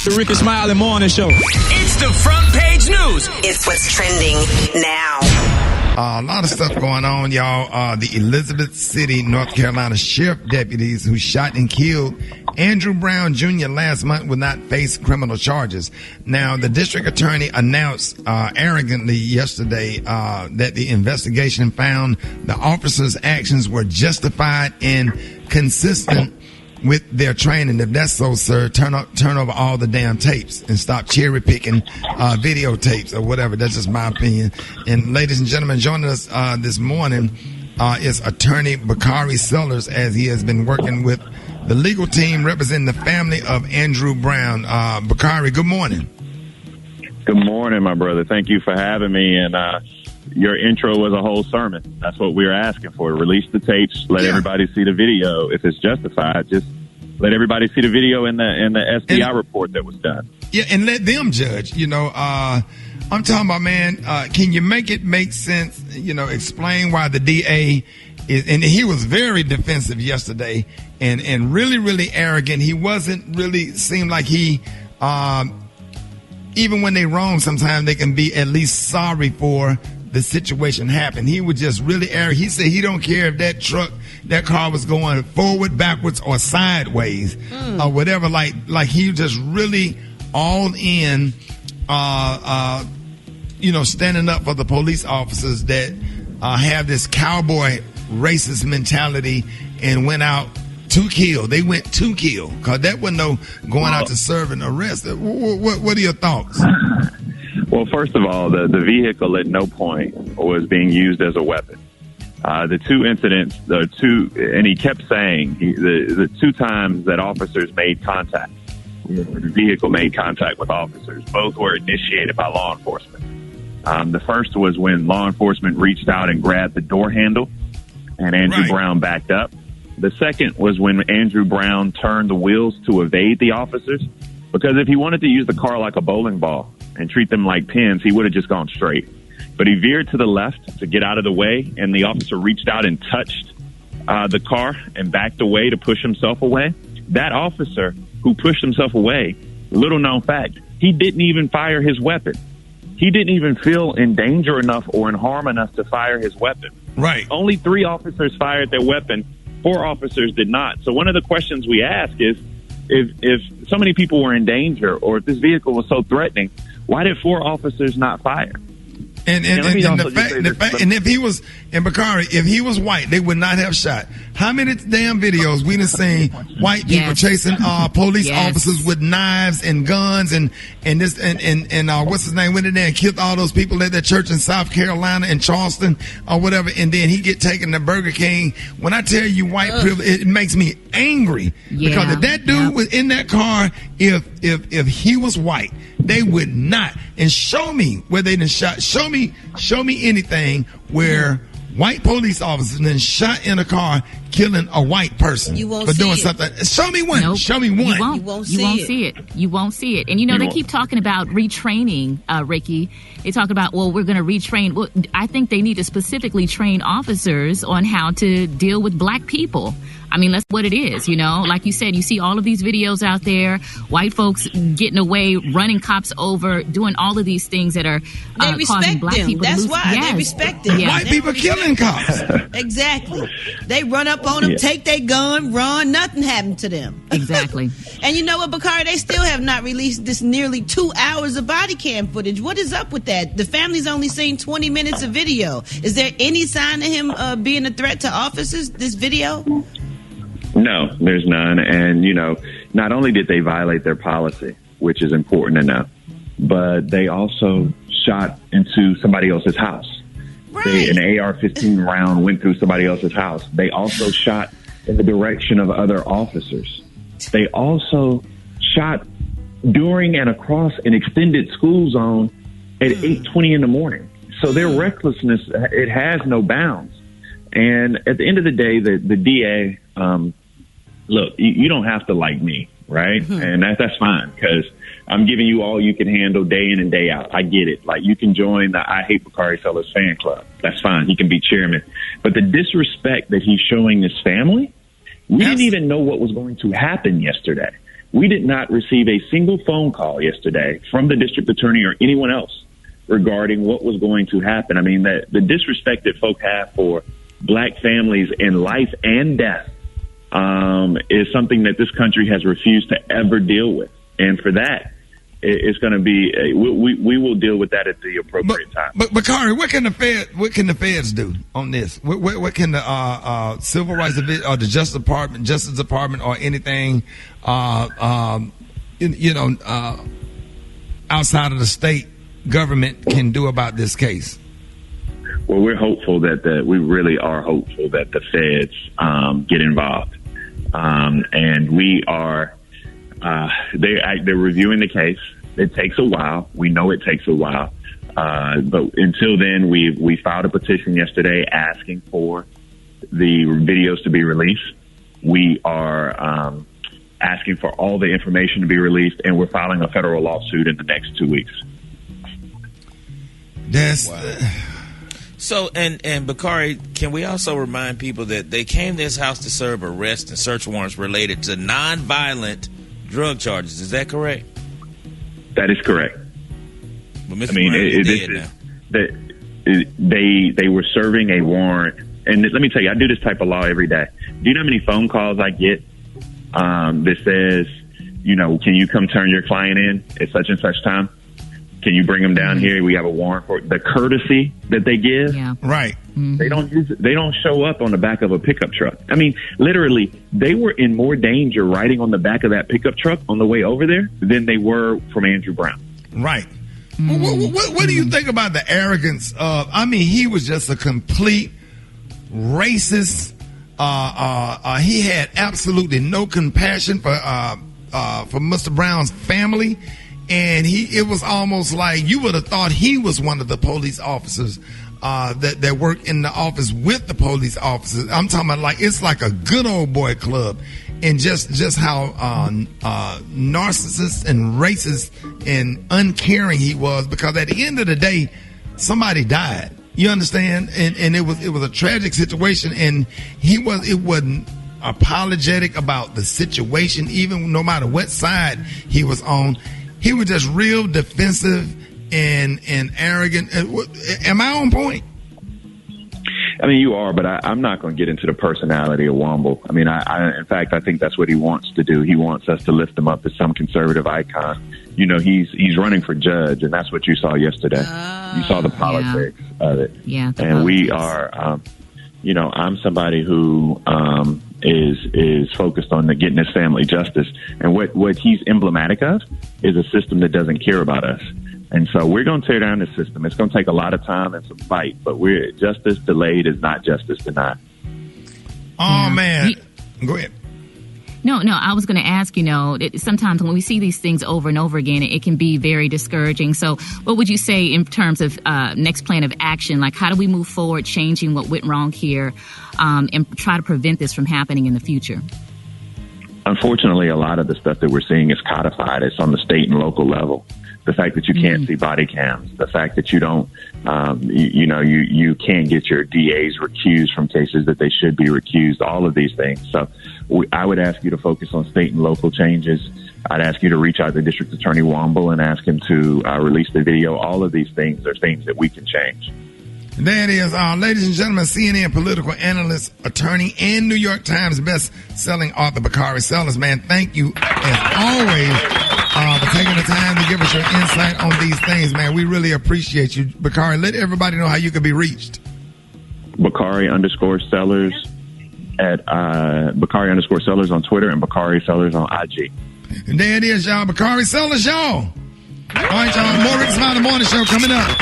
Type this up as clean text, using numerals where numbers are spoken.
The Rickey Smiley Morning Show. It's the front page news. It's what's trending now. A lot of stuff going on, y'all. The Elizabeth City, North Carolina sheriff deputies who shot and killed Andrew Brown Jr. last month will not face criminal charges. Now, the district attorney announced arrogantly yesterday that the investigation found the officers' actions were justified and consistent with their training. If that's so, sir, turn over all the damn tapes and stop cherry picking videotapes or whatever. That's just my opinion. And ladies and gentlemen, joining us this morning is attorney Bakari Sellers, as he has been working with the legal team representing the family of Andrew Brown. Bakari, good morning. Good morning, my brother. Thank you for having me. And your intro was a whole sermon. That's what we were asking for. Release the tapes. Let everybody see the video. If it's justified, just let everybody see the video in the SDI report that was done. Yeah, and let them judge. You know, I'm talking about, man, can you make it make sense? You know, explain why the DA is, and he was very defensive yesterday and really, really arrogant. He wasn't really, seemed like he, even when they wrong, sometimes they can be at least sorry for the situation happened. He was just really arrogant. He said he don't care if that car was going forward, backwards, or sideways, or whatever. Like he just really all in, standing up for the police officers that have this cowboy racist mentality and went out to kill. They went to kill, because that wasn't no going out to serve and arrest. What are your thoughts? Well, first of all, the vehicle at no point was being used as a weapon. The two incidents, and he kept saying the two times that officers made contact, the vehicle made contact with officers, both were initiated by law enforcement. The first was when law enforcement reached out and grabbed the door handle, and Andrew Brown backed up. The second was when Andrew Brown turned the wheels to evade the officers, because if he wanted to use the car like a bowling ball and treat them like pins, he would have just gone straight. But he veered to the left to get out of the way, and the officer reached out and touched the car and backed away to push himself away. That officer who pushed himself away, little known fact, he didn't even fire his weapon. He didn't even feel in danger enough or in harm enough to fire his weapon. Right. Only 3 officers fired their weapon. 4 officers did not. So one of the questions we ask is, if so many people were in danger, or if this vehicle was so threatening, why did 4 officers not fire? And if he was, and Bakari, if he was white, they would not have shot. How many damn videos we done seen white people chasing police officers with knives and guns and what's his name, went in there and killed all those people at that church in South Carolina and Charleston or whatever, and then he get taken to Burger King. When I tell you white privilege, it makes me angry, because if that dude was in that car, if he was white, they would not. And show me where they done shot. Show me anything where white police officers then shot in a car killing a white person for doing something. Show me one. Nope. Show me one. You won't see it. You won't see it. And they keep talking about retraining, Rickey. They talk about, well, we're going to retrain. Well, I think they need to specifically train officers on how to deal with black people. I mean, that's what it is, Like you said, you see all of these videos out there, white folks getting away, running cops over, doing all of these things that are causing black people to lose. That's why they respect them. Yeah. White people killing cops. Exactly. They run up on them, take their gun, run, nothing happened to them. Exactly. And you know what, Bakari? They still have not released this nearly 2 hours of body cam footage. What is up with that? The family's only seen 20 minutes of video. Is there any sign of him being a threat to officers, this video? No, there's none. And, not only did they violate their policy, which is important to know, but they also shot into somebody else's house. Right. An AR-15 round went through somebody else's house. They also shot in the direction of other officers. They also shot during and across an extended school zone at 8:20 in the morning. So their recklessness, it has no bounds. And at the end of the day, the DA, look, you don't have to like me, right? Mm-hmm. And that's fine, because I'm giving you all you can handle day in and day out. I get it. Like, you can join the I Hate Bakari Sellers fan club. That's fine. He can be chairman. But the disrespect that he's showing his family, we didn't even know what was going to happen yesterday. We did not receive a single phone call yesterday from the district attorney or anyone else regarding what was going to happen. I mean, the disrespect that folk have for black families in life and death is something that this country has refused to ever deal with. And for that, it's going to be we will deal with that at the appropriate time. But Bakari, what can the feds do on this? What can the civil rights division or the Justice Department, or anything outside of the state government can do about this case? Well, we're hopeful we really are hopeful that the feds get involved, and we are. They're reviewing the case. It takes a while. We know it takes a while. But until then, we filed a petition yesterday asking for the videos to be released. We are asking for all the information to be released, and we're filing a federal lawsuit in the next 2 weeks. That's So, and Bakari, can we also remind people that they came to this house to serve arrest and search warrants related to nonviolent drug charges? Is that correct? That is correct. But Mr. They were serving a warrant, and let me tell you, I do this type of law every day. Do you know how many phone calls I get that says, can you come turn your client in at such and such time? Can you bring them down here? We have a warrant for it. The courtesy that they give. Yeah. right. Mm-hmm. They don't show up on the back of a pickup truck. I mean, literally, they were in more danger riding on the back of that pickup truck on the way over there than they were from Andrew Brown. Right. What do you think about the arrogance of? I mean, he was just a complete racist. He had absolutely no compassion for Mr. Brown's family. And it was almost like you would have thought he was one of the police officers that work in the office with the police officers. I'm talking about it's like a good old boy club, and just how narcissist and racist and uncaring he was. Because at the end of the day, somebody died. You understand? And it was a tragic situation, and it wasn't apologetic about the situation, even no matter what side he was on. He was just real defensive and arrogant. Am I on point? I mean, you are, but I'm not going to get into the personality of Womble. I mean, in fact, I think that's what he wants to do. He wants us to lift him up as some conservative icon. He's running for judge, and that's what you saw yesterday. You saw the politics of it. Yeah. And we are, I'm somebody who is focused on getting his family justice. And what he's emblematic of is a system that doesn't care about us. And so we're going to tear down the system. It's going to take a lot of time and some fight, but justice delayed is not justice denied. Oh, man. Go ahead. No, I was going to ask, sometimes when we see these things over and over again, it can be very discouraging. So what would you say in terms of next plan of action? Like, how do we move forward, changing what went wrong here, and try to prevent this from happening in the future? Unfortunately, a lot of the stuff that we're seeing is codified. It's on the state and local level. The fact that you can't see body cams, the fact that you don't, you can't get your DAs recused from cases that they should be recused, all of these things. So I would ask you to focus on state and local changes. I'd ask you to reach out to District Attorney Womble and ask him to release the video. All of these things are things that we can change. There it is, ladies and gentlemen, CNN political analyst, attorney, and New York Times best-selling author Bakari Sellers. Man, thank you, as always, for taking the time to give us your insight on these things, man. We really appreciate you. Bakari, let everybody know how you can be reached. Bakari_Sellers at Bakari_Sellers on Twitter and Bakari Sellers on IG. And there it is, y'all. Bakari Sellers, y'all. All right, y'all. More Rickey Smiley Morning Show coming up.